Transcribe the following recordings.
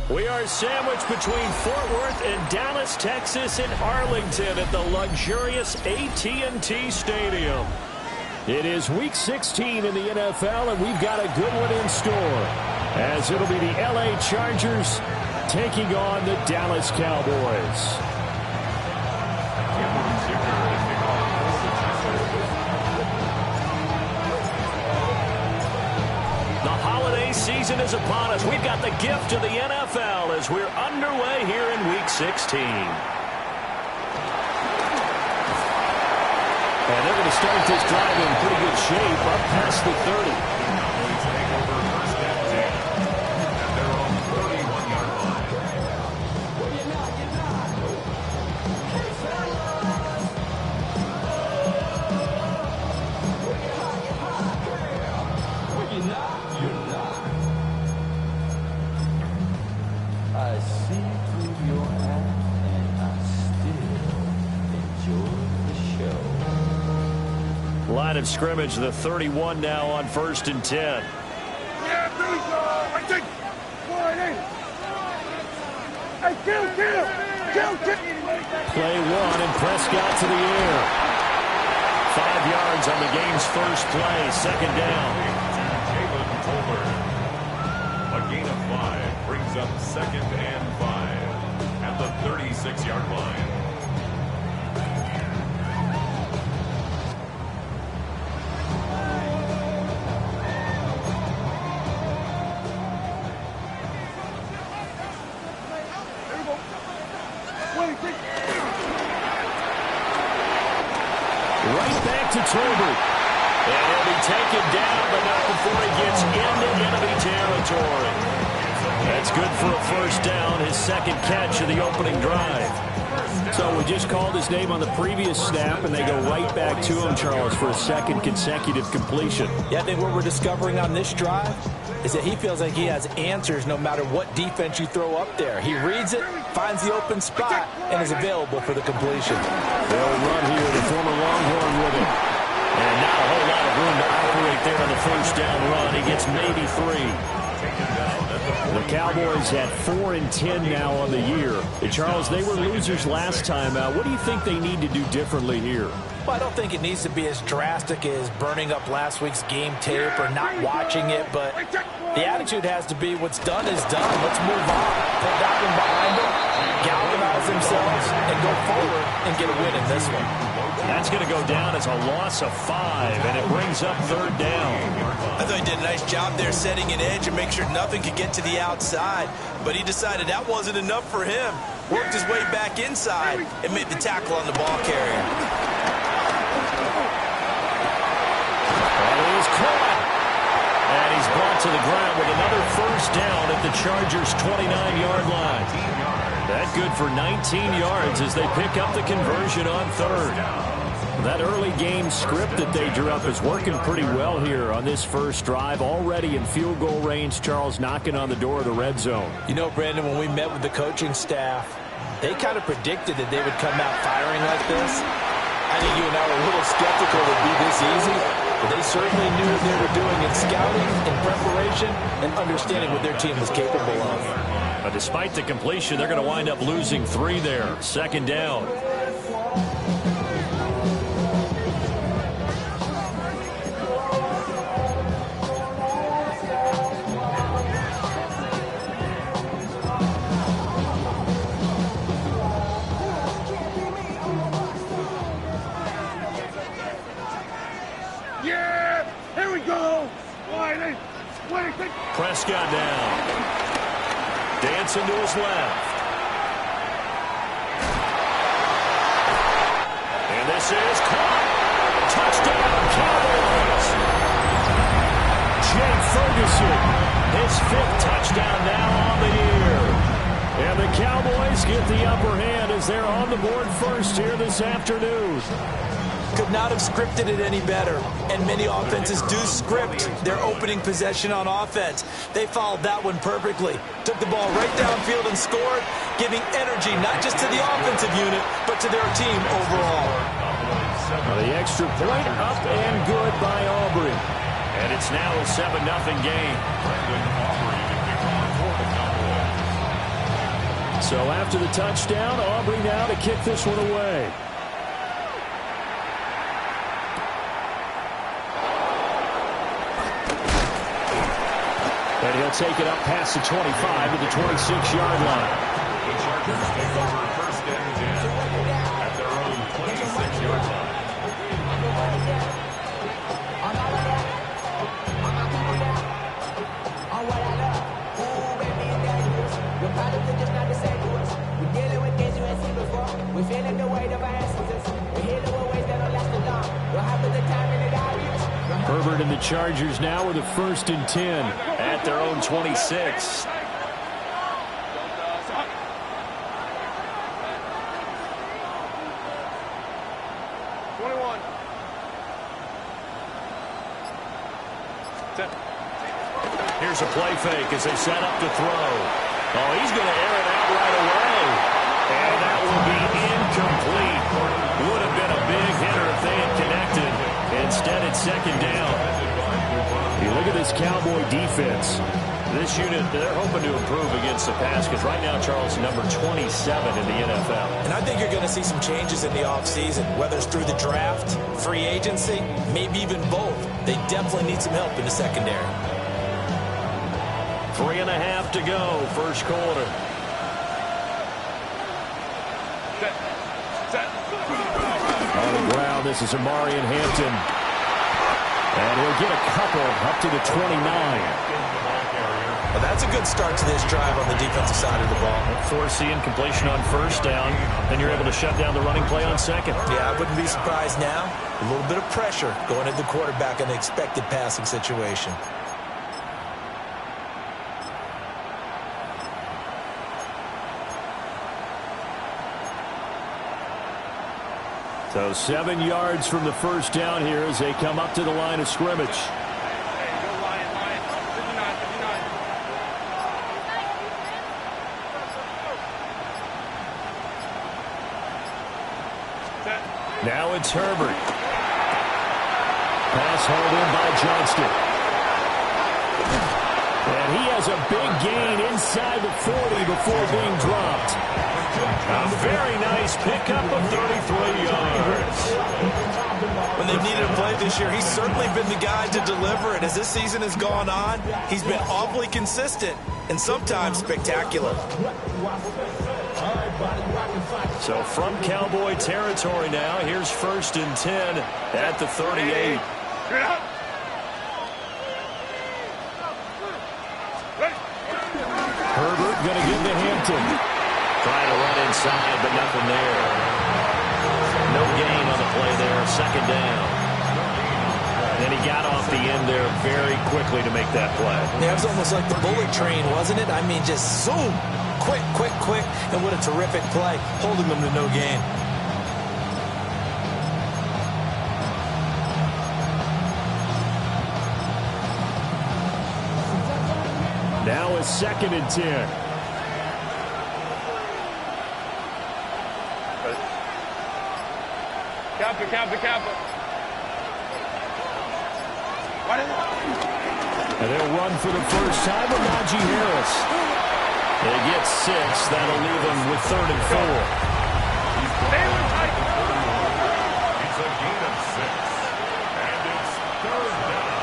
We are sandwiched between Fort Worth and Dallas, Texas, and Arlington at the luxurious AT&T Stadium. It is Week 16 in the NFL, and we've got a good one in store, as it'll be the LA Chargers taking on the Dallas Cowboys. Season is upon us. We've got the gift of the NFL as we're underway here in Week 16. And they're going to start this drive in pretty good shape up past the 30. Take over first and 10. And they're on the 31-yard line. I see through your eyes, and I still enjoy the show. Line of scrimmage, the 31 now on 1st and 10. Yeah, I think. Hey, kill. Play one, and Prescott to the air. 5 yards on the game's first play, second down. A gain of 5 brings up 2nd and 5 at the 36-yard line. Right back to Tolbert. And he'll be taken down, but not before he gets into enemy territory. That's good for a first down, his second catch of the opening drive. So we just called his name on the previous snap, and they go right back to him, Charles, for a second consecutive completion. Yeah, I think what we're discovering on this drive is that he feels like he has answers no matter what defense you throw up there. He reads it, finds the open spot, and is available for the completion. They'll run here, the former Longhorn with him. And not a whole lot of room to operate there on the first down run. He gets maybe 3. The Cowboys at 4 and 10 now on the year. And Charles, they were losers last time out. What do you think they need to do differently here? Well, I don't think it needs to be as drastic as burning up last week's game tape or not watching it, but the attitude has to be what's done is done. Let's move on. Put that one behind them, galvanize themselves, and go forward and get a win in this one. That's going to go down as a loss of 5, and it brings up 3rd down. I thought he did a nice job there setting an edge and make sure nothing could get to the outside, but he decided that wasn't enough for him. Worked his way back inside and made the tackle on the ball carrier. And he's caught. And he's brought to the ground with another first down at the Chargers' 29-yard line. That good for 19 yards as they pick up the conversion on 3rd. That early game script that they drew up is working pretty well here on this first drive. Already in field goal range, Charles knocking on the door of the red zone. You know, Brandon, when we met with the coaching staff, they kind of predicted that they would come out firing like this. I think you and I were a little skeptical it would be this easy, but they certainly knew what they were doing in scouting, in preparation, and understanding what their team was capable of. But despite the completion, they're going to wind up losing 3 there. 2nd down. Yeah, here we go. Prescott down. Dancing to his left. And this is caught. Touchdown, Cowboys. Jake Ferguson, his 5th touchdown now on the year. And the Cowboys get the upper hand as they're on the board first here this afternoon. Could not have scripted it any better. And many offenses do script their opening possession on offense. They followed that one perfectly. Took the ball right downfield and scored, giving energy not just to the offensive unit, but to their team overall. The extra point up and good by Aubrey. And it's now a 7-0 game. So after the touchdown, Aubrey now to kick this one away. And he'll take it up past the 25 to the 26-yard line. The Chargers take over first and 10 at their own 26-yard line. Herbert and the Chargers now with a 1st and 10 at their own 26. Here's a play fake as they set up to throw. Oh, he's going to air it out right away. And that will be incomplete. Would have been a big hitter if they had connected. Instead, it's 2nd down. You look at this Cowboy defense. This unit, they're hoping to improve against the pass because right now, Charles, number 27 in the NFL. And I think you're going to see some changes in the offseason, whether it's through the draft, free agency, maybe even both. They definitely need some help in the secondary. 3.5 to go, first quarter. On the ground, this is Amarian Hampton. And he'll get a couple up to the 29. Well, that's a good start to this drive on the defensive side of the ball. Force the incompletion on 1st down. Then you're able to shut down the running play on 2nd. Yeah, I wouldn't be surprised now. A little bit of pressure going at the quarterback in the expected passing situation. So 7 yards from the 1st down here as they come up to the line of scrimmage. Now it's Herbert. Pass hauled in by Johnston. And he has a big gain inside the 40 before being dropped. A very nice pickup of 33 yards. When they've needed a play this year, he's certainly been the guy to deliver it. As this season has gone on, he's been awfully consistent and sometimes spectacular. So from Cowboy territory now, here's 1st and 10 at the 38. Herbert going to give to Hampton. Trying to run inside, but nothing there. No gain on the play there, 2nd down. And he got off the end there very quickly to make that play. Yeah, it was almost like the bullet train, wasn't it? I mean, just zoom. Quick, quick, quick. And what a terrific play, holding them to no gain. Now it's 2nd and 10. Kappa. And they'll run for the first time with Najee Harris. They get 6. That'll leave them with 3rd and 4. It's a gain of 6. And it's 3rd down.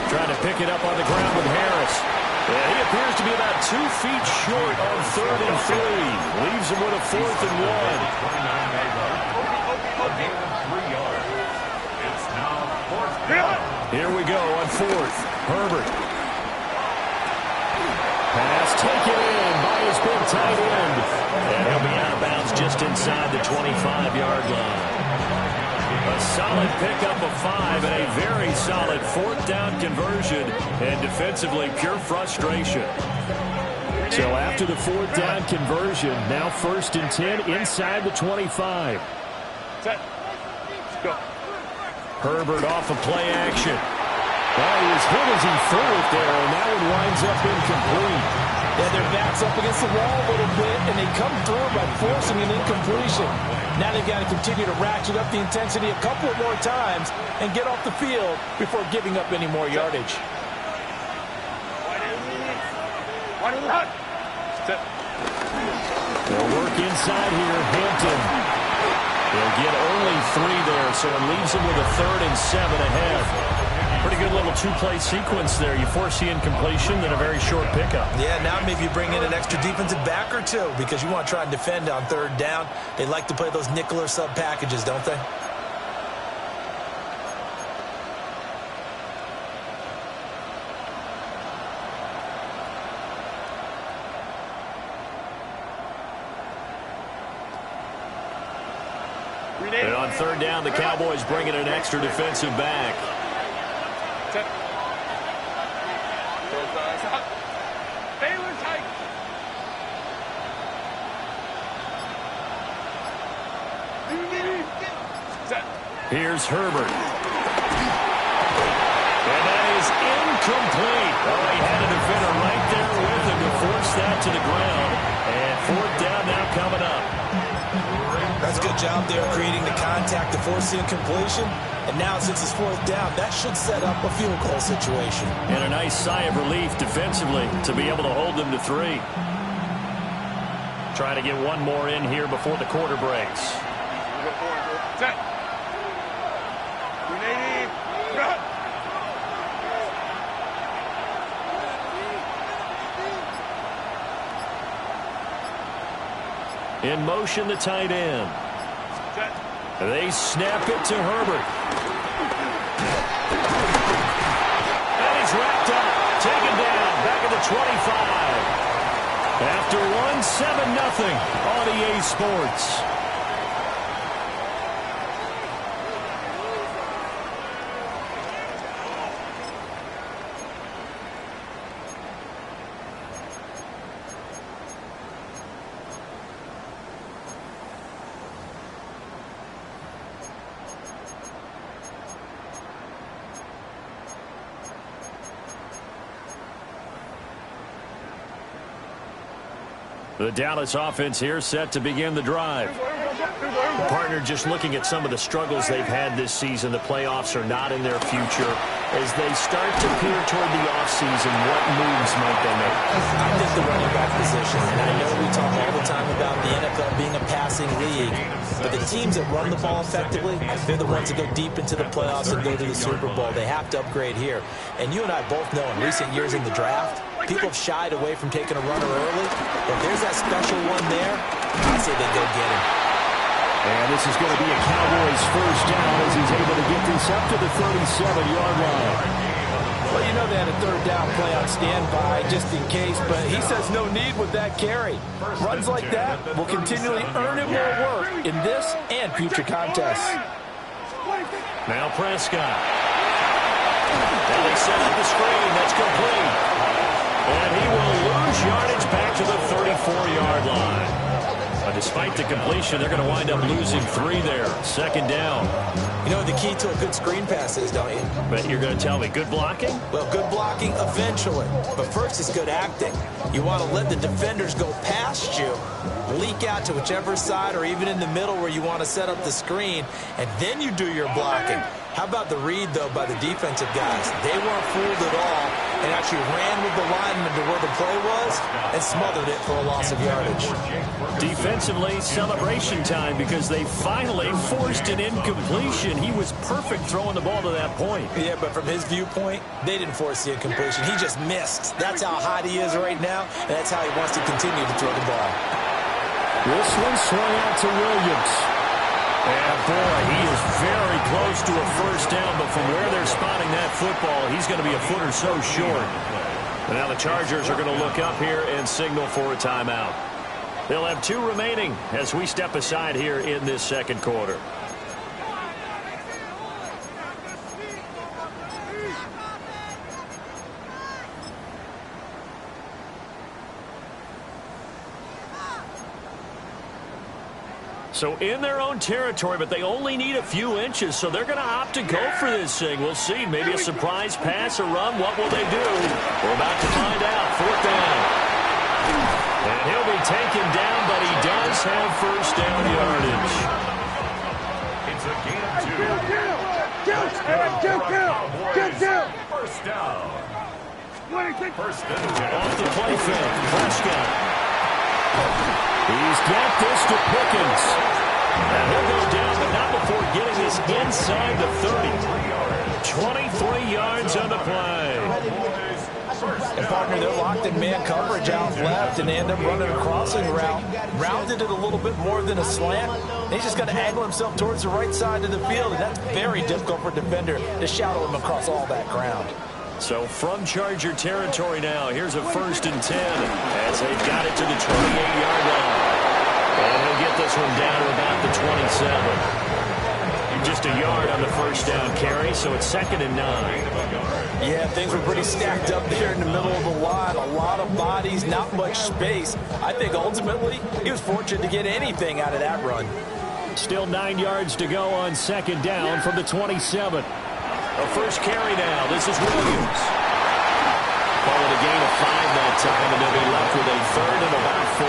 Trying to pick it up on the ground with Harris. Yeah, he appears to be about 2 feet short on 3rd and 3. Leaves him with a 4th and 1. A gain of 3 yards. It's now 4th down. Here we go on 4th. Herbert. Pass taken in by his big tight end. And he'll be out of bounds just inside the 25-yard line. A solid pickup of 5 and a very solid 4th down conversion. And defensively, pure frustration. So after the 4th down conversion, now 1st and 10 inside the 25. Set. Go. Herbert off of play action. Well, he was hit as he threw it there, and that one winds up incomplete. Yeah, their backs up against the wall a little bit, and they come through by forcing an incompletion. Now they've got to continue to ratchet up the intensity a couple of more times and get off the field before giving up any more yardage. They'll work inside here. Hampton. They'll get only 3 there, so it leaves them with a 3rd and 7 ahead. Pretty good little 2-play sequence there. You force the incompletion, then a very short pickup. Yeah, now maybe you bring in an extra defensive back or 2 because you want to try and defend on 3rd down. They like to play those nickel or sub packages, don't they? And on 3rd down, the Cowboys bring in an extra defensive back. Here's Herbert. And that is incomplete. Oh, he had a defender right there with him to force that to the ground. And 4th down now coming up. That's a good job there creating the contact to force the incompletion. And now since it's 4th down, that should set up a field goal situation. And a nice sigh of relief defensively to be able to hold them to 3. Trying to get one more in here before the quarter breaks. Set. In motion, the tight end. They snap it to Herbert. And he's wrapped up. Taken down. Back at the 25. After one, 7-0 on EA Sports. The Dallas offense here set to begin the drive. Partner, just looking at some of the struggles they've had this season, the playoffs are not in their future. As they start to peer toward the offseason, what moves might they make? I think the running back position, and I know we talk all the time about the NFL being a passing league, but the teams that run the ball effectively, they're the ones that go deep into the playoffs and go to the Super Bowl. They have to upgrade here. And you and I both know in recent years in the draft, people have shied away from taking a runner early. If there's that special one there, I say they go get him. And this is going to be a Cowboys first down as he's able to get this up to the 37-yard line. Well, you know they had a 3rd down play on standby just in case, but he says no need with that carry. Runs like that will continually earn him more work in this and future contests. Now Prescott. And they set up the screen. That's complete. And he will lose yardage back to the 34-yard line. Despite the completion, they're going to wind up losing 3 there. 2nd down. You know what the key to a good screen pass is, don't you? But you're going to tell me good blocking? Well, good blocking eventually. But first is good acting. You want to let the defenders go past you, leak out to whichever side or even in the middle where you want to set up the screen, and then you do your blocking. How about the read, though, by the defensive guys? They weren't fooled at all and actually ran with the lineman to where the play was and smothered it for a loss of yardage. Defensively, celebration time because they finally forced an incompletion. He was perfect throwing the ball to that point. Yeah, but from his viewpoint, they didn't force the incompletion. He just missed. That's how hot he is right now, and that's how he wants to continue to throw the ball. This one swung out to Williams. And, boy, he is very close to a first down, but from where they're spotting that football, he's going to be a foot or so short. And now the Chargers are going to look up here and signal for a timeout. They'll have 2 remaining as we step aside here in this 2nd quarter. So in their own territory, but they only need a few inches, so they're going to opt to go for this thing. We'll see. Maybe a surprise pass or run. What will they do? We're about to find out. 4th down. And he'll be taken down, but he does have first down yardage. It's a gain of 2. Get down! First down. First and 10. Off the play fake, Prescott. He's got this to Pickens. And he'll go down, but not before getting this inside the 30. 23 yards on the play. And partner, they're locked in man coverage out left, and they end up running a crossing route. Rounded it a little bit more than a slant. He's just got to angle himself towards the right side of the field, and that's very difficult for a defender to shadow him across all that ground. So from Charger territory now, here's a 1st and 10 as they've got it to the 28-yard line. And he'll get this one down to about the 27. Just a yard on the first down carry, so it's 2nd and 9. Yeah, things were pretty stacked up there in the middle of the line. A lot of bodies, not much space. I think ultimately he was fortunate to get anything out of that run. Still 9 yards to go on 2nd down from the 27. A first carry now. This is Williams. Call it a gain of 5 that time, and they'll be left with a 3rd and about 4.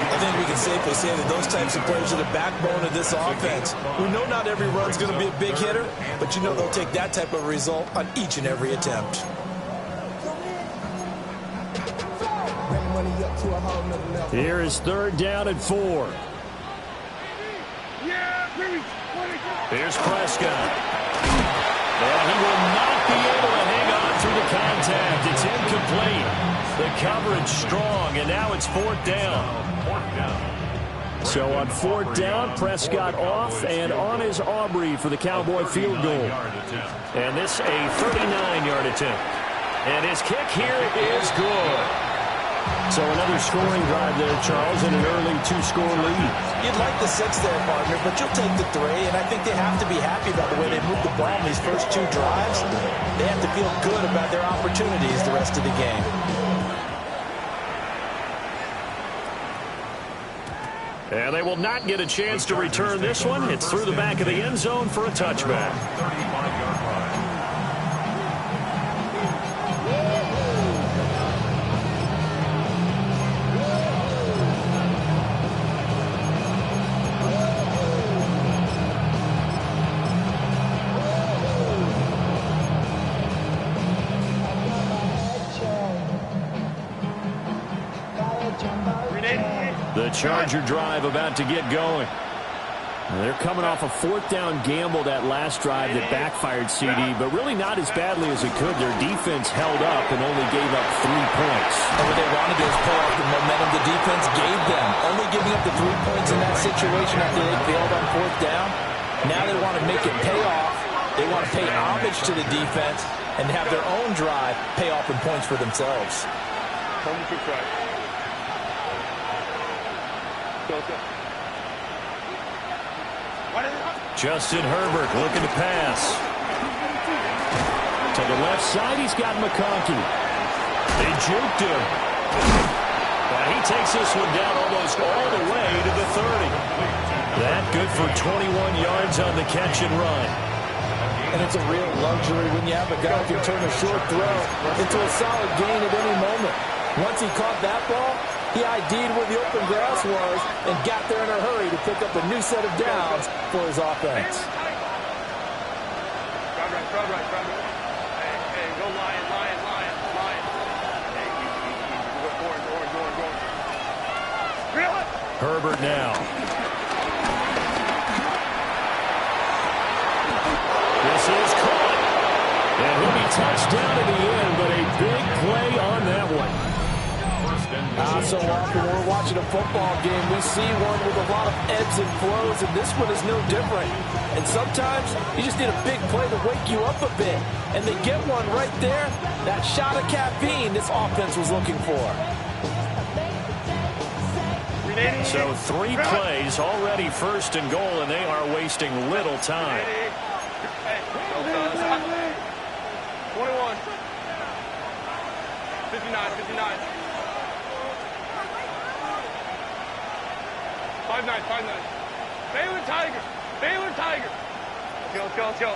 I think we can safely say that those types of players are the backbone of this offense. We know not every run's going to be a big hitter, but you know they'll take that type of result on each and every attempt. Here is 3rd down and 4. Here's Prescott. And he will not be able to hang on through the contact. It's incomplete. The coverage strong, and now it's 4th down. So on 4th down, Prescott off and on is Aubrey for the Cowboy field goal. And this a 39-yard attempt. And his kick here is good. So another scoring drive there, Charles, and an early 2-score lead. You'd like the 6 there, partner, but you'll take the 3, and I think they have to be happy about the way they moved the ball in these first 2 drives. They have to feel good about their opportunities the rest of the game. And they will not get a chance to return this one. It's through the back of the end zone for a touchback. 35-yard line. The Charger drive about to get going. They're coming off a 4th down gamble that last drive that backfired CD, but really not as badly as it could. Their defense held up and only gave up 3 points. And what they wanted to do is pull off the momentum the defense gave them. Only giving up the 3 points in that situation after they failed on 4th down. Now they want to make it pay off. They want to pay homage to the defense and have their own drive pay off in points for themselves. Justin Herbert looking to pass. To the left side, he's got McConkey. They juked him. He takes this one down almost all the way to the 30. That good for 21 yards on the catch and run. And it's a real luxury when you have a guy who can turn a short throw into a solid gain at any moment. Once he caught that ball, he ID'd where the open grass was and got there in a hurry to pick up a new set of downs for his offense. Hey, go Lion. Hey, go orange. Really? Herbert now. This is caught. And he'll be touched down in the end, but a big play on that one. So often when we're watching a football game, we see one with a lot of ebbs and flows, and this one is no different. And sometimes you just need a big play to wake you up a bit. And they get one right there, that shot of caffeine this offense was looking for. So 3 plays, already 1st and goal, and they are wasting little time. 21. 59. 5-9. Baylor Tiger. Let's go.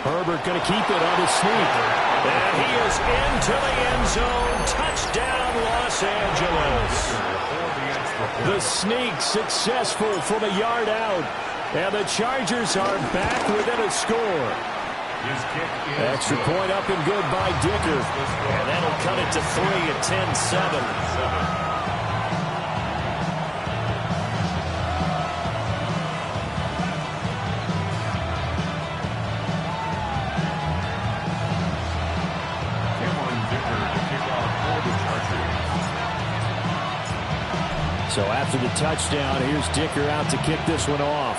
Herbert going to keep it on his sneak. And he is into the end zone. Touchdown, Los Angeles. The sneak successful from a yard out. And the Chargers are back within a score. Extra point up and good by Dicker. And that'll cut it to 3 at 10-7. So after the touchdown, here's Dicker out to kick this one off.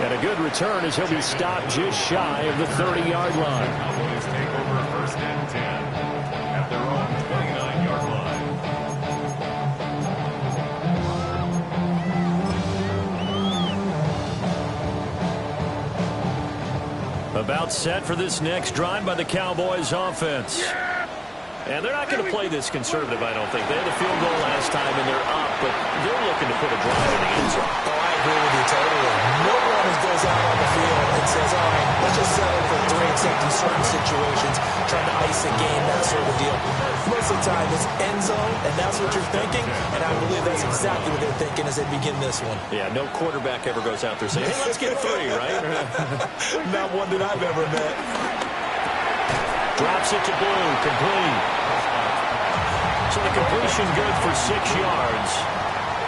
And a good return as he'll be stopped just shy of the 30-yard line. Cowboys take over first and 10 at their own 29-yard line. About set for this next drive by the Cowboys offense. And they're not going to play this conservative, I don't think. They had a field goal last time, and they're up, but they're looking to put a drive in the end zone. Oh, I agree with you totally. No one goes out on the field and says, all right, let's just settle for 3 except in certain situations, trying to ice a game, that sort of deal. Most of the time, it's end zone, and that's what you're thinking, and I believe that's exactly what they're thinking as they begin this one. Yeah, no quarterback ever goes out there saying, hey, let's get 3, right? Not one that I've ever met. Drops it to Blue, complete. So the completion good for 6 yards.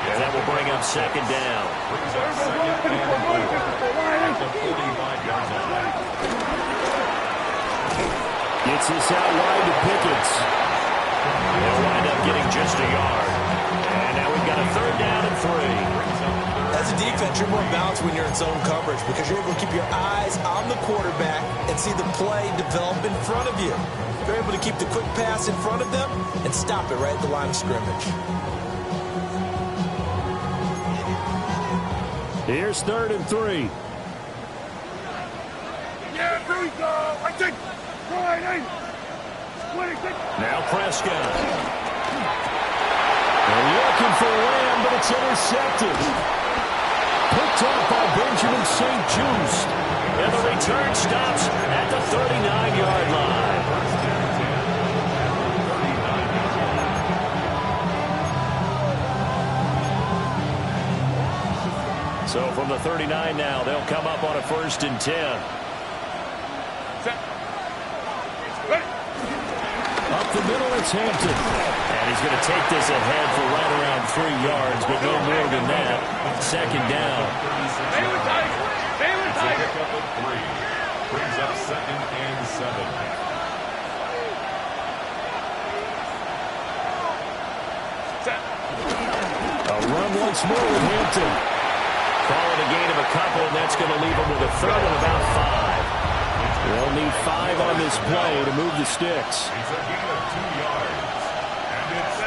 And that will bring up second down. Brings up second and 4 at the 45-yard line. Gets this out wide to Pickens. They'll wind up getting just a yard. And now we've got a third down and 3. As a defense, you're more balanced when you're in zone coverage because you're able to keep your eyes on the quarterback and see the play develop in front of you. You're able to keep the quick pass in front of them and stop it right at the line of scrimmage. Here's 3rd and 3. Yeah, here we go. I think. Right, 26. Now Prescott. They're looking for Lamb, but it's intercepted. Picked up by Benjamin St. Just. And the return stops at the 39-yard line. So from the 39 now, they'll come up on a 1st and 10. Up the middle, it's Hampton. And he's going to take this ahead for right around 3 yards, but no more than that. Second down. Stay with Tiger. Stay with Tiger. Pick up at 3. Brings up second and 7. A run once more with Hampton. Calling a gain of a couple, and that's going to leave him with a third and about 5. They'll need 5 on this play to move the sticks. It's a gain of 2 yards. And it's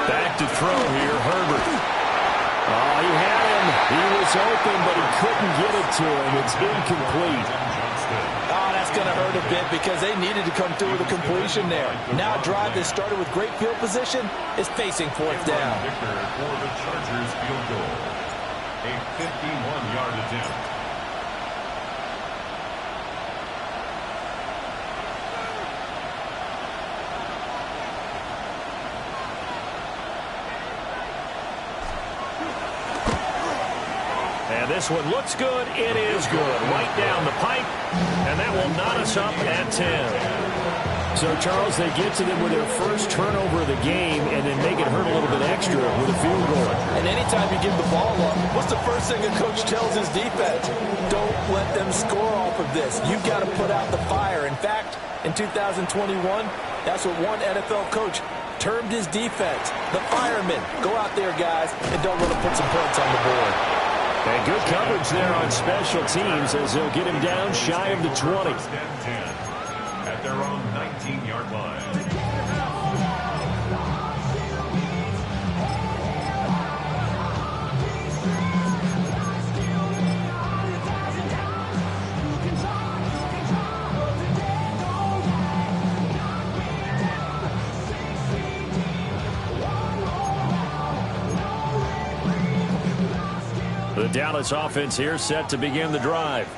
Back to throw here, Herbert. Oh, he had him. He was open, but he couldn't get it to him. It's incomplete. Oh, that's going to hurt a bit because they needed to come through with a completion there. Now a drive that started with great field position is facing 4th down. Dicker for the Chargers field goal. A 51-yard attempt. And this one looks good. It is good. Right down the pipe. And that will knot us up at 10. So, Charles, they get to them with their first turnover of the game and then make it hurt a little bit extra with a field goal. And anytime you give the ball up, what's the first thing a coach tells his defense? Don't let them score off of this. You've got to put out the fire. In fact, in 2021, that's what one NFL coach termed his defense. The firemen. Go out there, guys, and don't let them put some points on the board. And good coverage there on special teams as they'll get him down shy of the 20. First and 10 at their own 19-yard line. The Dallas offense here set to begin the drive.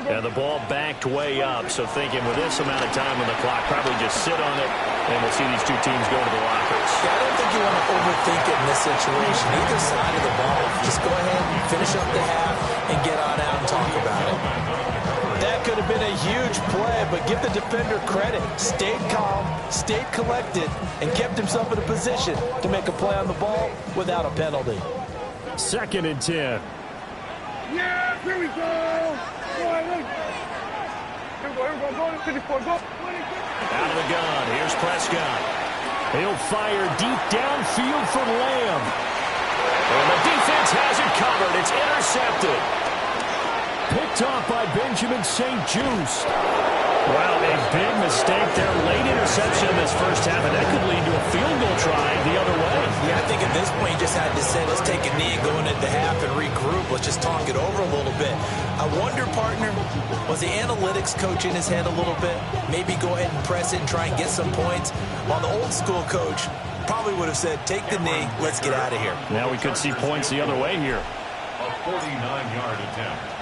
And the ball backed way up, so thinking with this amount of time on the clock, probably just sit on it, and we'll see these two teams go to the lockers. Yeah, I don't think you want to overthink it in this situation. Either side of the ball, just go ahead and finish up the half and get on out and talk about it. That could have been a huge play, but give the defender credit. Stayed calm, stayed collected, and kept himself in a position to make a play on the ball without a penalty. 2nd and 10. Yeah, here we go. Go ahead. Here we go. 54, go. Out of the gun. Here's Prescott. He'll fire deep downfield for Lamb. And the defense has it covered. It's intercepted. Picked off by Benjamin St. Just. Well, a big mistake there. Late interception in this first half, and that could lead to a field goal try the other way. Yeah, I think at this point you just had to say, let's take a knee and go into the half and regroup. Let's just talk it over a little bit. I wonder, partner, was the analytics coach in his head a little bit? Maybe go ahead and press it and try and get some points. While the old school coach probably would have said, take the knee, let's get out of here. Now we could see points the other way here. A 49-yard attempt.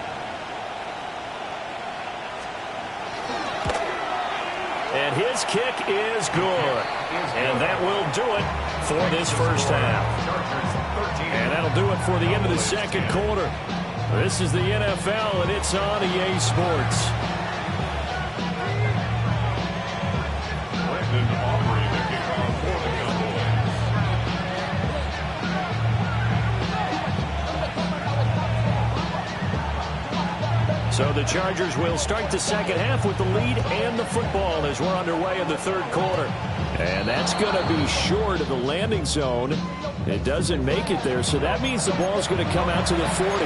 And his kick is good. And that will do it for this first half. And that'll do it for the end of the second quarter. This is the NFL, and it's on EA Sports. Brandon Aubrey, the kickoff for the Cowboys. So the Chargers will start the second half with the lead and the football as we're underway in the third quarter. And that's going to be short of the landing zone. It doesn't make it there, so that means the ball's going to come out to the 40.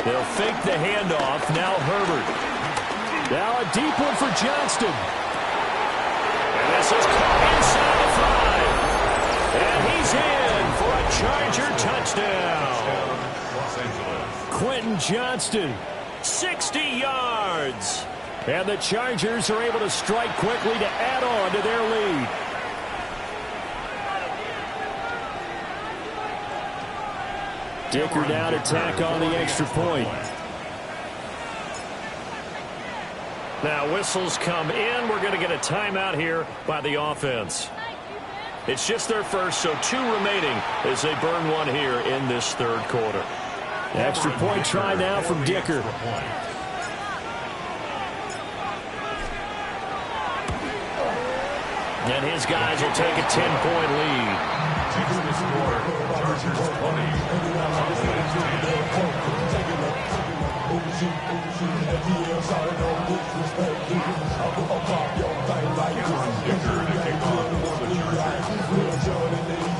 They'll fake the handoff. Now Herbert. Now a deep one for Johnston. And this is caught inside the 5. And he's in for a Charger touchdown. Quentin Johnston, 60 yards. And the Chargers are able to strike quickly to add on to their lead. Dicker now to tack on the extra point. Now whistles come in. We're going to get a timeout here by the offense. It's just their first, so 2 remaining as they burn one here in this third quarter. Extra point try now from Dicker. And his guys will take a 10-point lead. Takes the score. Chargers 20.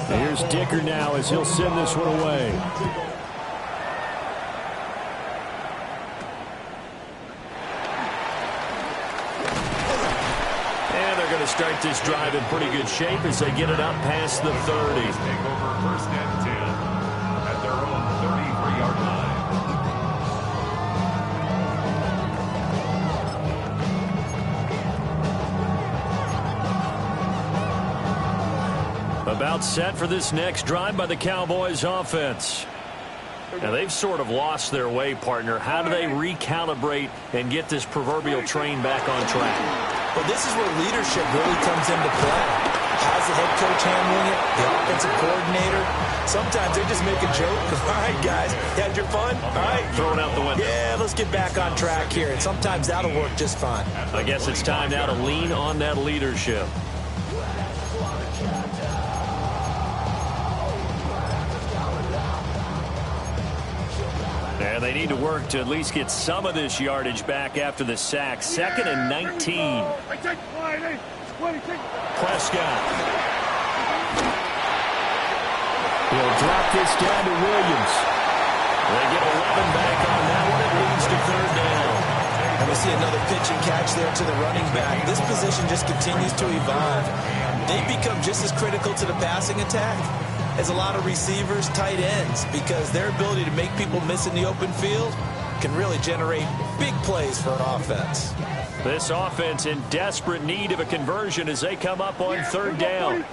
Here's Dicker now as he'll send this one away. And they're going to start this drive in pretty good shape as they get it up past the 30. Take over 1st and 10 at their own 33-yard line. About set for this next drive by the Cowboys offense. Now they've sort of lost their way, partner. How do they recalibrate and get this proverbial train back on track? Well, this is where leadership really comes into play. How's the head coach handling it? The offensive coordinator? Sometimes they just make a joke. All right, guys, you had your fun? All right. Throw it out the window. Yeah, let's get back on track here. And sometimes that'll work just fine. I guess it's time now to lean on that leadership. And they need to work to at least get some of this yardage back after the sack. 2nd and 19. Prescott. He'll drop this down to Williams. They get 11 back on that one. It leads to 3rd down. And we see another pitch and catch there to the running back. This position just continues to evolve. They become just as critical to the passing attack is a lot of receivers, tight ends, because their ability to make people miss in the open field can really generate big plays for an offense. This offense in desperate need of a conversion as they come up on third down.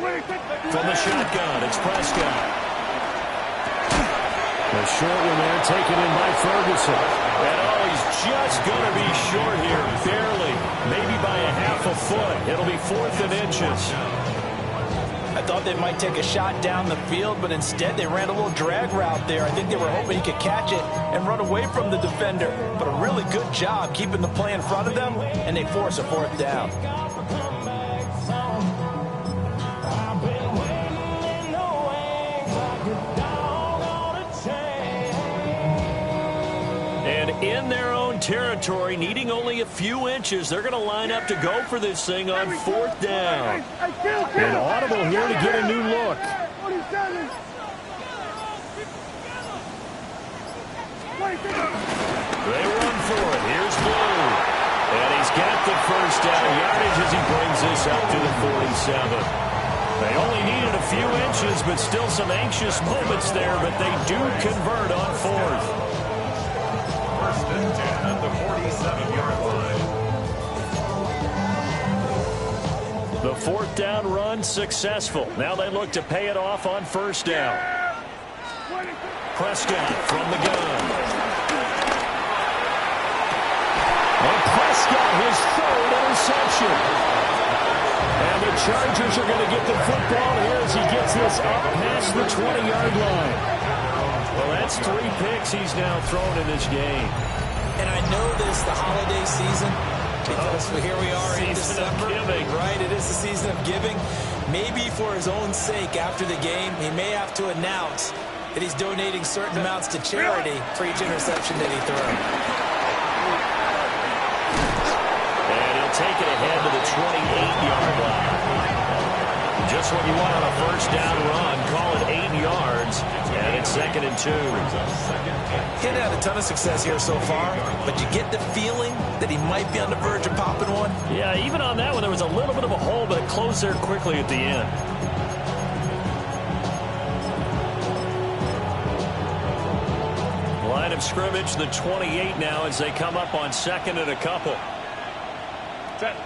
From the shotgun, it's Prescott. The short one there taken in by Ferguson. And he's just going to be short here, barely, maybe by a half a foot. It'll be 4th and inches. I thought they might take a shot down the field, but instead they ran a little drag route there. I think they were hoping he could catch it and run away from the defender. But a really good job keeping the play in front of them, and they force a 4th down. In their own territory, needing only a few inches, they're going to line up to go for this thing on 4th down. An audible here to get a new look. They run for it. Here's Blue. And he's got the first down yardage as he brings this up to the 47. They only needed a few inches, but still some anxious moments there, but they do convert on 4th. 1st and 10 at the 47-yard line. The 4th down run successful. Now they look to pay it off on 1st down. Prescott from the gun. And Prescott, his 3rd interception. And the Chargers are going to get the football here as he gets this up past the 20-yard line. Well, that's 3 picks he's now thrown in this game. And I know this, the holiday season, because here we are in December. Right, it is the season of giving. Maybe for his own sake after the game, he may have to announce that he's donating certain amounts to charity for each interception that he threw. And he'll take it ahead to the 28-yard line. Just what you want on a 1st down run. Call it 8 yards. And it's 2nd and 2. He hadn't had a ton of success here so far, but you get the feeling that he might be on the verge of popping one. Yeah, even on that one, there was a little bit of a hole, but it closed there quickly at the end. Line of scrimmage, the 28 now as they come up on 2nd and a couple. Set.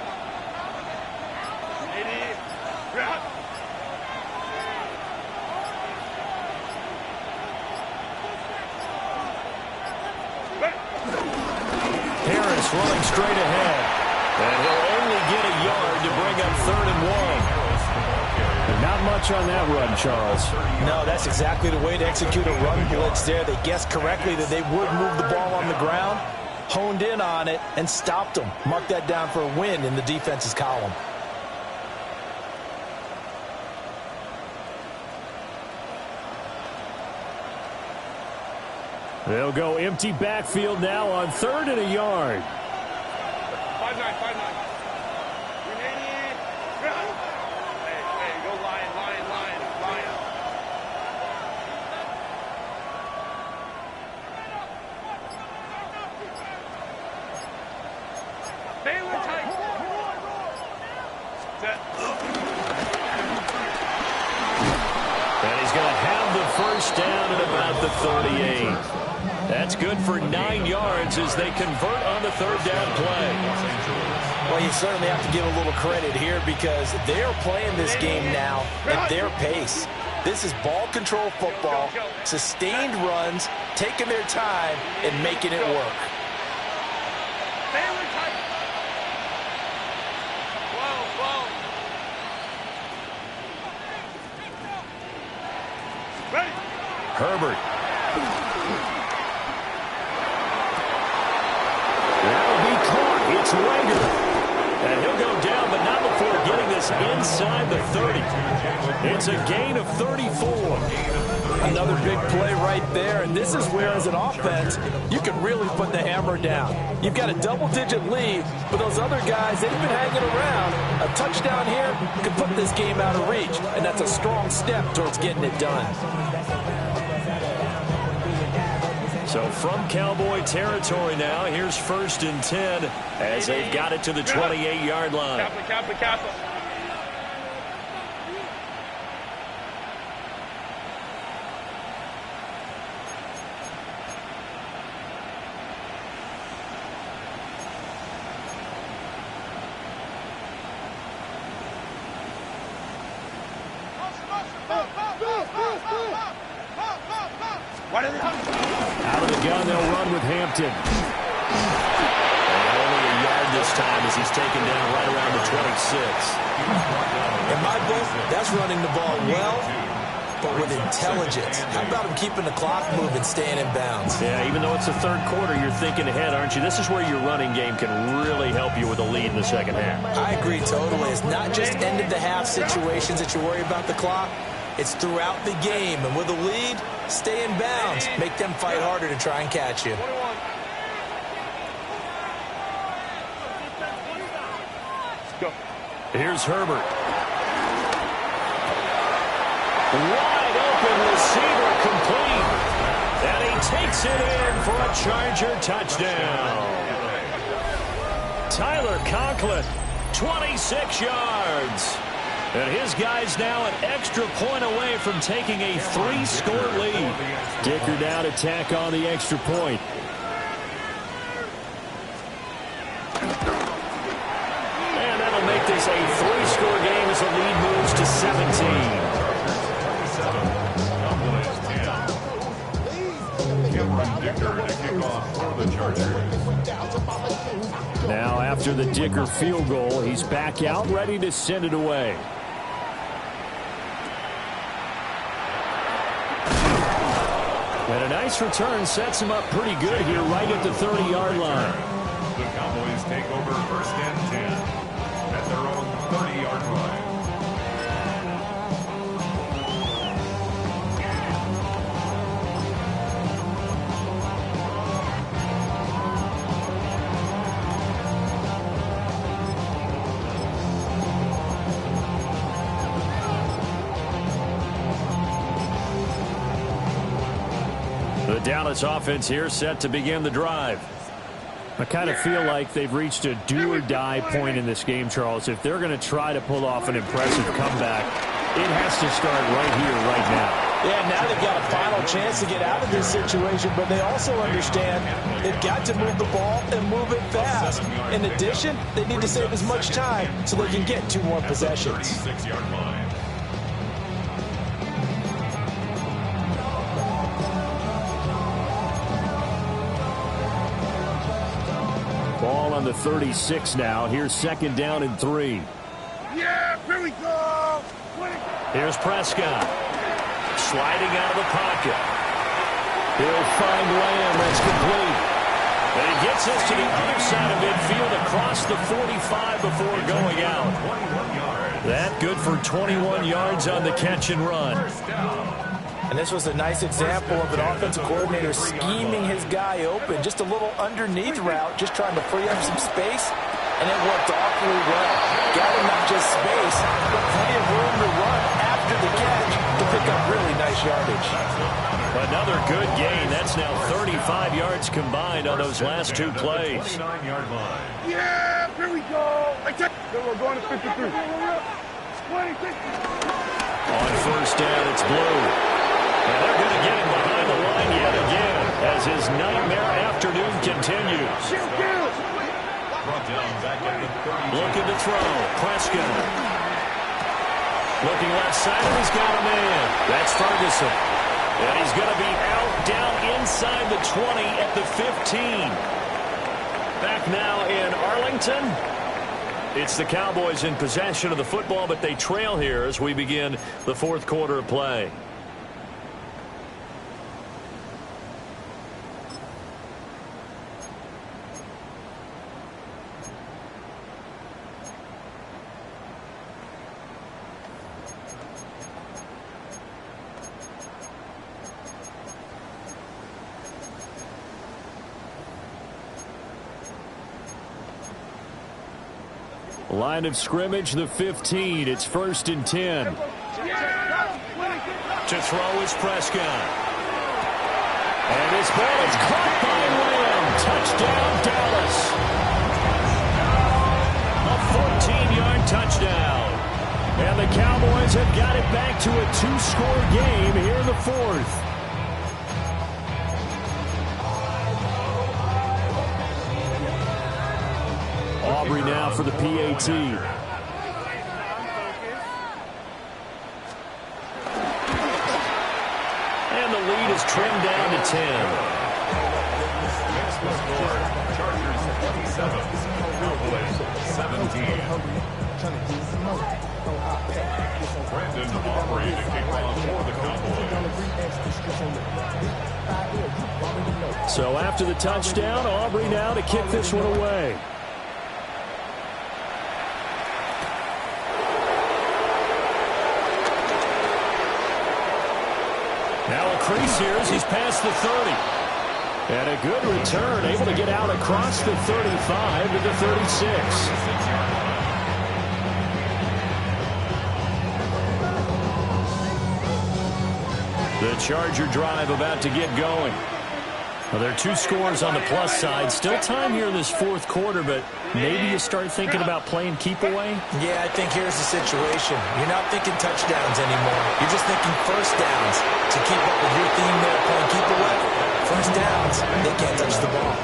Harris running straight ahead. And he'll only get a yard to bring up 3rd and 1. Not much on that run, Charles. No, that's exactly the way to execute a run blitz there. They guessed correctly that they would move the ball on the ground, honed in on it, and stopped them. Mark that down for a win in the defense's column. They'll go empty backfield now on 3rd and a yard. 5-9, 5-9. Hey, go Lion. Baylor tight. Set. And he's going to have the 1st down at about the 38. That's good for 9 yards as they convert on the 3rd down play. Well, you certainly have to give a little credit here because they're playing this game now at their pace. This is ball control football, sustained runs, taking their time, and making it work. Baylor tight. Whoa. Ready. Herbert. That'll be caught. It's Rager. And he'll go down, but not before getting this inside the 30. It's a gain of 34. Another big play right there, and this is where, as an offense, you can really put the hammer down. You've got a double-digit lead, but those other guys, they've been hanging around. A touchdown here could put this game out of reach, and that's a strong step towards getting it done. So from Cowboy territory now, here's 1st and 10 as they've got it to the 28-yard line. Kappa. Out of the gun, they'll run with Hampton. And only a yard this time as he's taken down right around the 26. In my book, that's running the ball well, but with intelligence. How about him keeping the clock moving, staying in bounds? Yeah, even though it's the third quarter, you're thinking ahead, aren't you? This is where your running game can really help you with a lead in the second half. I agree totally. It's not just end-of-the-half situations that you worry about the clock. It's throughout the game. And with a lead, stay in bounds. Make them fight harder to try and catch you. Here's Herbert. Wide open receiver complete. And he takes it in for a Charger touchdown. Tyler Conklin, 26 yards. And his guy's now an extra point away from taking a 3-score lead. Dicker down to tack on the extra point. And that'll make this a 3-score game as the lead moves to 17. Now after the Dicker field goal, he's back out ready to send it away. And a nice return sets him up pretty good here right at the 30-yard line. The Cowboys take over 1st and 10 at their own 30-yard line. The Dallas offense here set to begin the drive. I kind of feel like they've reached a do-or-die point in this game, Charles. If they're going to try to pull off an impressive comeback, it has to start right here, right now. Yeah, now they've got a final chance to get out of this situation, but they also understand they've got to move the ball and move it fast. In addition, they need to save as much time so they can get 2 more possessions. 36-yard line. Ball on the 36 now. Here's 2nd down and 3. Yeah, here we go. Here's Prescott. Sliding out of the pocket. He'll find Lamb. That's complete. And he gets us to the other side of midfield across the 45 before going out. That good for 21 yards on the catch and run. And this was a nice example of an offensive coordinator scheming his guy open. Just a little underneath route, just trying to free up some space. And it worked awfully well. Got him not just space, but plenty of room to run after the catch to pick up really nice yardage. Another good gain. That's now 35 yards combined on those last 2 plays. 29-yard line. Yeah, here we go. We're going to 53. 26. On 1st down, it's Blue. And they're going to get him behind the line yet again as his nightmare afternoon continues. Brought down back at the 30. Looking to throw. Prescott. Looking left side, and he's got a man. That's Ferguson. And he's going to be out down inside the 20 at the 15. Back now in Arlington. It's the Cowboys in possession of the football, but they trail here as we begin the 4th quarter of play. Line of scrimmage, the 15. It's 1st and 10. To throw is Prescott. And this ball is caught by Lamb. Touchdown, Dallas. A 14-yard touchdown. And the Cowboys have got it back to a 2-score game here in the 4th. Aubrey now for the PAT. And the lead lead is trimmed down to 10. Next the score, Chargers 27, Cowboys 17. Brandon Aubrey to kick off for the Cowboys. So after the touchdown, Aubrey now to kick this one away. Now a crease here as he's past the 30. And a good return, able to get out across the 35 to the 36. The Charger drive about to get going. Well, there are 2 scores on the plus side. Still time here in this fourth quarter, but maybe you start thinking about playing keep away? Yeah, I think here's the situation. You're not thinking touchdowns anymore. You're just thinking first downs. To keep up with your theme there, playing keep away, first downs, they can't touch the ball.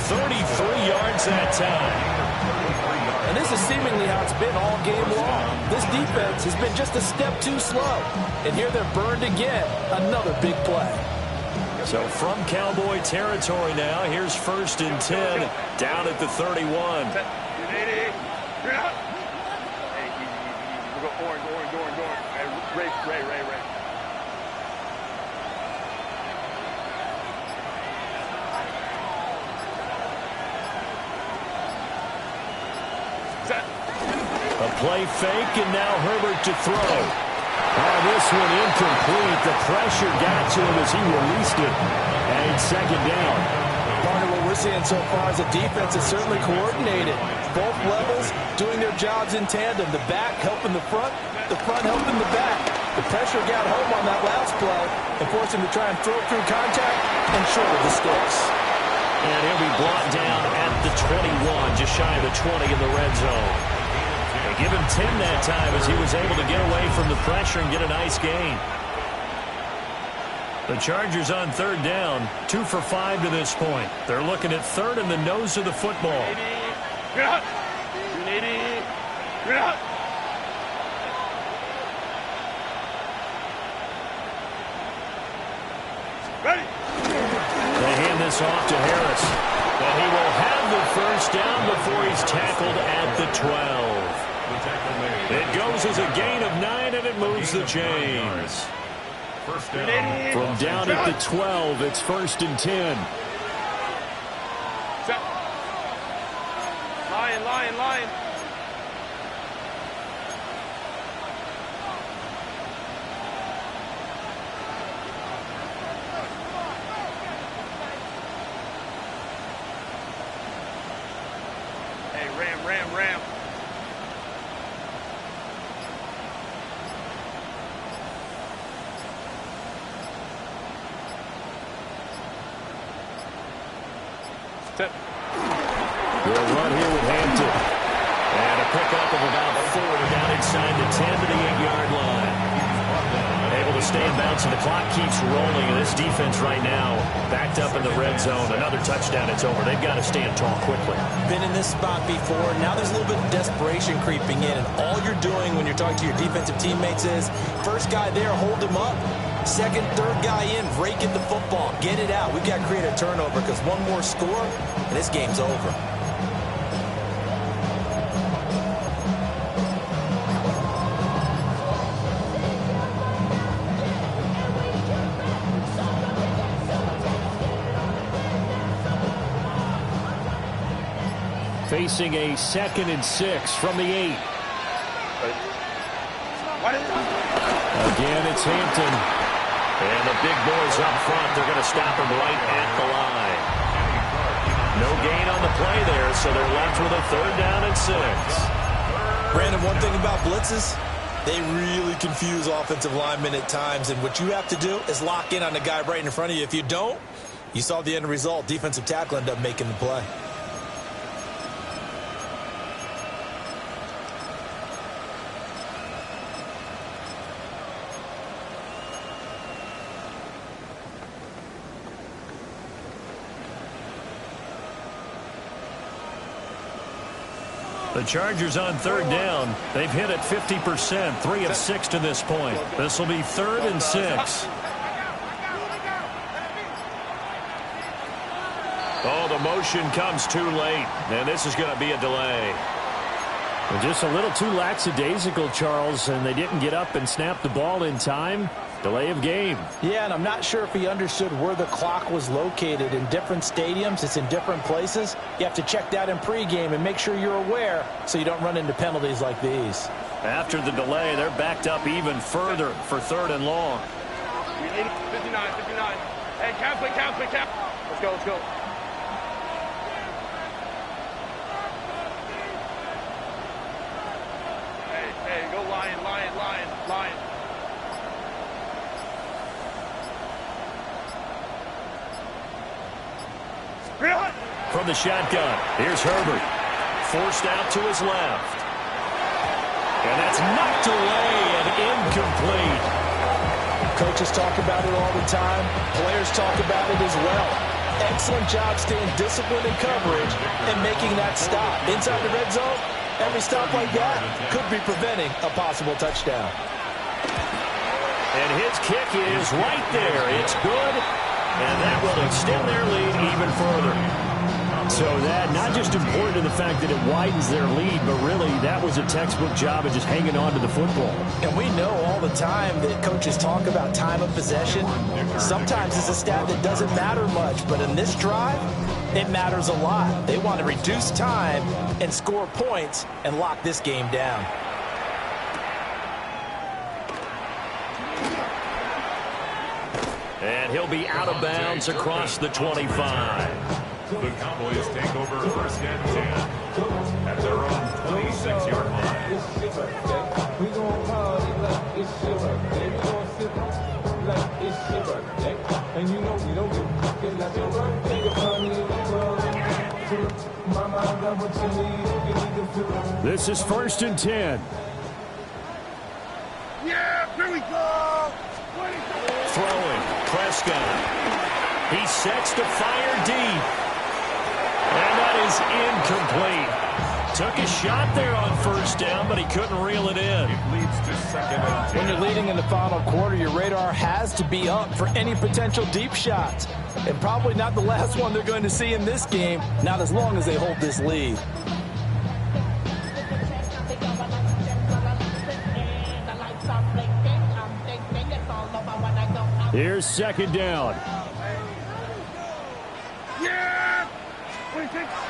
33 yards that time. And this is seemingly how it's been all game long. This defense has been just a step too slow. And here they're burned again. Another big play. So from Cowboy territory now, here's 1st and 10, down at the 31. Hey, easy. We go orange. Hey, Ray. A play fake, and now Herbert to throw. This one incomplete. The pressure got to him as he released it. And 2nd down. Part of what we're seeing so far is the defense is certainly coordinated. Both levels doing their jobs in tandem. The back helping the front helping the back. The pressure got home on that last play and forced him to try and throw through contact and short of the sticks. And he'll be brought down at the 21, just shy of the 20 in the red zone. They give him 10 that time as he was able to get away from the pressure and get a nice gain. The Chargers on 3rd down, 2 for 5 to this point. They're looking at 3rd in the nose of the football. Ready? They hand this off to Harris. And he will have the 1st down before he's tackled at the 12. It goes as a gain of 9, and it moves the chains. First down. From down at the 12, it's 1st and 10. Lion. Hey, ram. They'll run here with Hampton. And a pickup of about 4 down inside the 10 to the 8-yard line. Able to stay in bounds, and the clock keeps rolling. And this defense right now backed up in the red zone. Another touchdown, it's over. They've got to stand tall quickly. Been in this spot before. Now there's a little bit of desperation creeping in. And all you're doing when you're talking to your defensive teammates is, first guy there, hold him up. Second, third guy in, rake in the football. Get it out. We've got to create a turnover because one more score, and this game's over. Facing a 2nd and 6 from the 8. Again, it's Hampton. And the big boys up front, they're going to stop him right at the line. No gain on the play there, so they're left with a 3rd down and 6. Brandon, one thing about blitzes, they really confuse offensive linemen at times, and what you have to do is lock in on the guy right in front of you. If you don't, you saw the end result. Defensive tackle ended up making the play. The Chargers on 3rd down. They've hit it 50%, 3 of 6 to this point. This will be 3rd and 6. the motion comes too late, and this is going to be a delay. Well, just a little too lackadaisical, Charles, and they didn't get up and snap the ball in time. Delay of game. Yeah, and I'm not sure if he understood where the clock was located. In different stadiums, it's in different places. You have to check that in pregame and make sure you're aware so you don't run into penalties like these. After the delay, they're backed up even further for 3rd and long. 59, 59. Hey, cap. Let's go. Hey, go Lion. From the shotgun, here's Herbert. Forced out to his left. And that's knocked away and incomplete. Coaches talk about it all the time. Players talk about it as well. Excellent job staying disciplined in coverage and making that stop. Inside the red zone, every stop like that could be preventing a possible touchdown. And his kick is right there. It's good. And that will extend their lead even further. So that not just important to the fact that it widens their lead, but really that was a textbook job of just hanging on to the football. And we know all the time that coaches talk about time of possession. Sometimes it's a stat that doesn't matter much, but in this drive, it matters a lot. They want to reduce time and score points and lock this game down. And he'll be out of bounds across the 25. The Cowboys take over 1st and 10 at their own 26-yard line. We gon' party like it's your birthday. We gon' sip like it's your birthday. And you know we don't give a fuck like your birthday. You party in the club. Mama, I got what you need. You need to feel it. This is 1st and 10. Yeah, here we go. Throwing, Prescott. He sets to fire deep. And that is incomplete. Took a shot there on 1st down, but he couldn't reel it in. It leads to 2nd and 10. When you're leading in the final quarter, your radar has to be up for any potential deep shots. And probably not the last one they're going to see in this game, not as long as they hold this lead. Here's 2nd down. Yeah.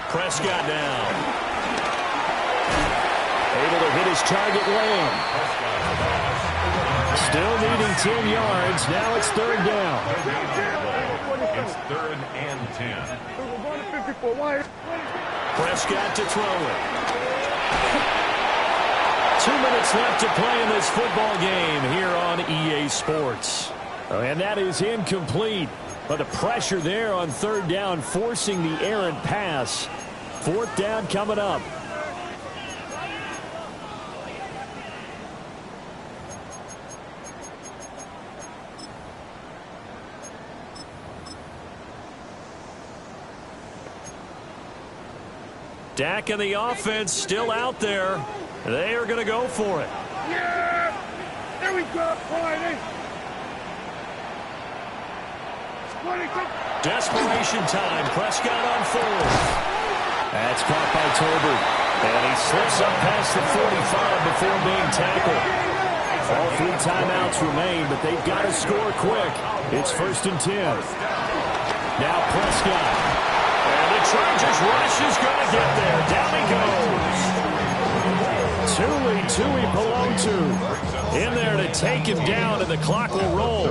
Prescott down. Able to hit his target lane. Still needing 10 yards. Now it's 3rd down. It's 3rd and 10. We're going to 54. Why? Prescott to throw it. 2 minutes left to play in this football game here on EA Sports. And that is incomplete. But the pressure there on 3rd down, forcing the errant pass. 4th down coming up. Dak and the offense still out there. They are going to go for it. Yeah. There we go. Party. Desperation time. Prescott on 4th. That's caught by Tolbert. And he slips up past the 45 before being tackled. All 3 timeouts remain, but they've got to score quick. It's 1st and 10. Now Prescott. And the Chargers rush is going to get there. Down he goes. Tui Palontu in there to take him down, and the clock will roll.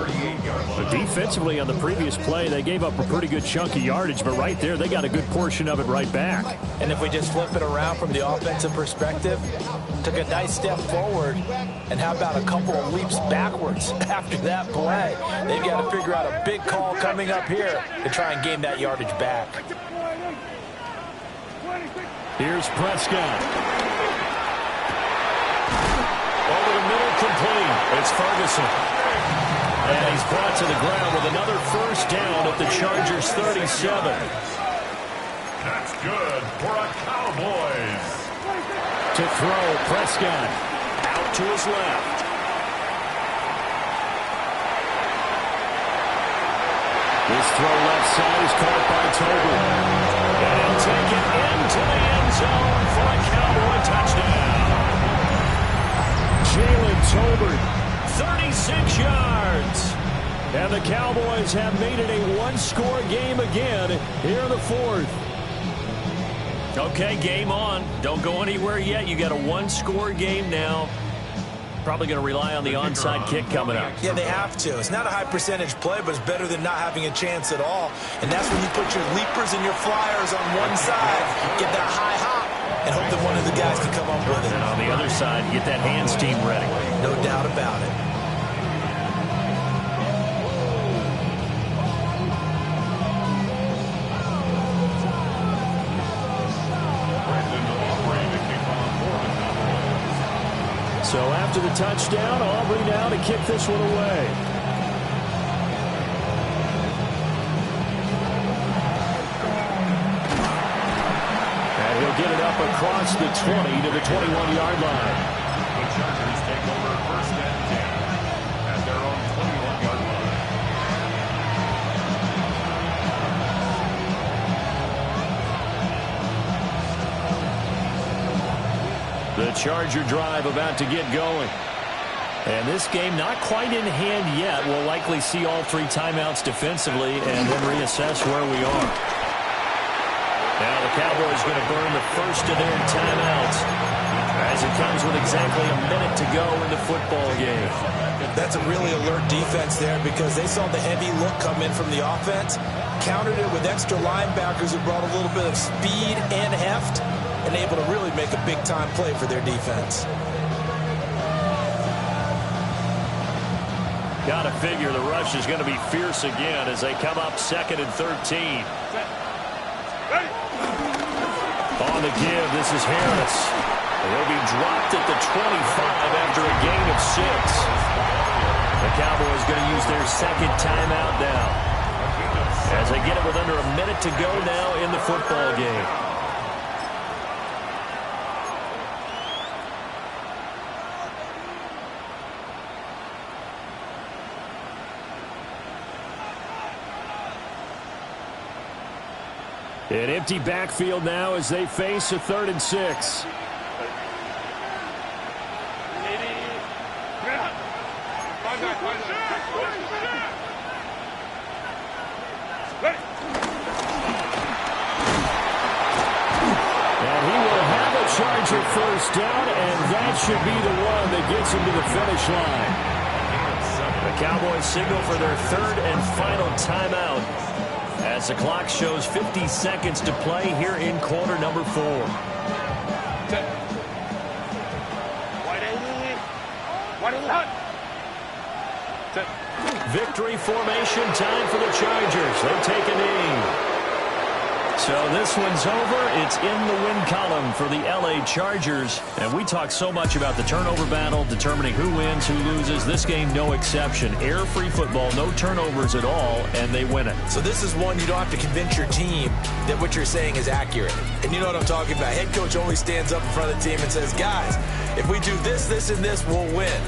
But defensively on the previous play, they gave up a pretty good chunk of yardage, but right there, they got a good portion of it right back. And if we just flip it around from the offensive perspective, took a nice step forward, and how about a couple of leaps backwards after that play? They've got to figure out a big call coming up here to try and gain that yardage back. Here's Prescott. Over the middle, complete. It's Ferguson. And he's brought to the ground with another 1st down at the Chargers' 37. That's good for a Cowboys. To throw, Prescott. Out to his left. This throw left side is caught by Tolbert. take it into the end zone for a Cowboy touchdown. Jalen Tolbert, 36 yards. And the Cowboys have made it a one-score game again here in the fourth. Okay, game on. Don't go anywhere yet. You got a one-score game now. Probably going to rely on the onside kick coming up. Yeah, they have to. It's not a high-percentage play, but it's better than not having a chance at all. And that's when you put your leapers and your flyers on one side, get that high hop, and hope that one of the guys can come up with it. And on the other side, get that hands team ready. No doubt about it. So after the touchdown, Aubrey now to kick this one away. And he'll get it up across the 20 to the 21-yard line. The Chargers take over first and 10 at their own 21-yard line. The Charger drive about to get going. And this game not quite in hand yet. We'll likely see all three timeouts defensively and then reassess where we are. Now the Cowboys going to burn the first of their timeouts as it comes with exactly a minute to go in the football game. That's a really alert defense there because they saw the heavy look come in from the offense, countered it with extra linebackers who brought a little bit of speed and heft, and able to really make a big-time play for their defense. Got to figure the rush is going to be fierce again as they come up 2nd and 13. On the give, this is Harris. He'll be dropped at the 25 after a gain of 6. The Cowboys going to use their second timeout now as they get it with under a minute to go now in the football game. An empty backfield now as they face a 3rd and 6. And he will have a Charger first down, and that should be the one that gets him to the finish line. The Cowboys signal for their 3rd and final timeout as the clock shows 50 seconds to play here in quarter number 4. Victory formation time for the Chargers. They take a knee. So this one's over. It's in the win column for the LA Chargers. And we talk so much about the turnover battle, determining who wins, who loses. This game, no exception. Air-free football, no turnovers at all, and they win it. So this is one you don't have to convince your team that what you're saying is accurate. And you know what I'm talking about. Head coach only stands up in front of the team and says, guys, if we do this, this, and this, we'll win.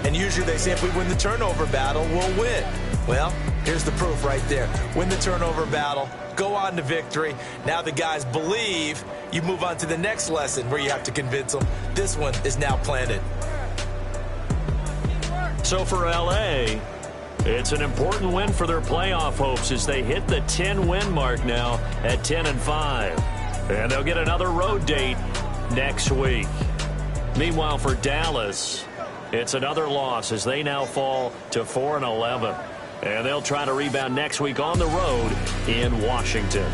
And usually they say if we win the turnover battle, we'll win. Well, here's the proof right there. Win the turnover battle. Go on to victory. Now the guys believe. You move on to the next lesson where you have to convince them. This one is now planted. So for LA, it's an important win for their playoff hopes as they hit the 10-win mark now at 10-5. And they'll get another road date next week. Meanwhile, for Dallas, it's another loss as they now fall to 4-11. And they'll try to rebound next week on the road in Washington.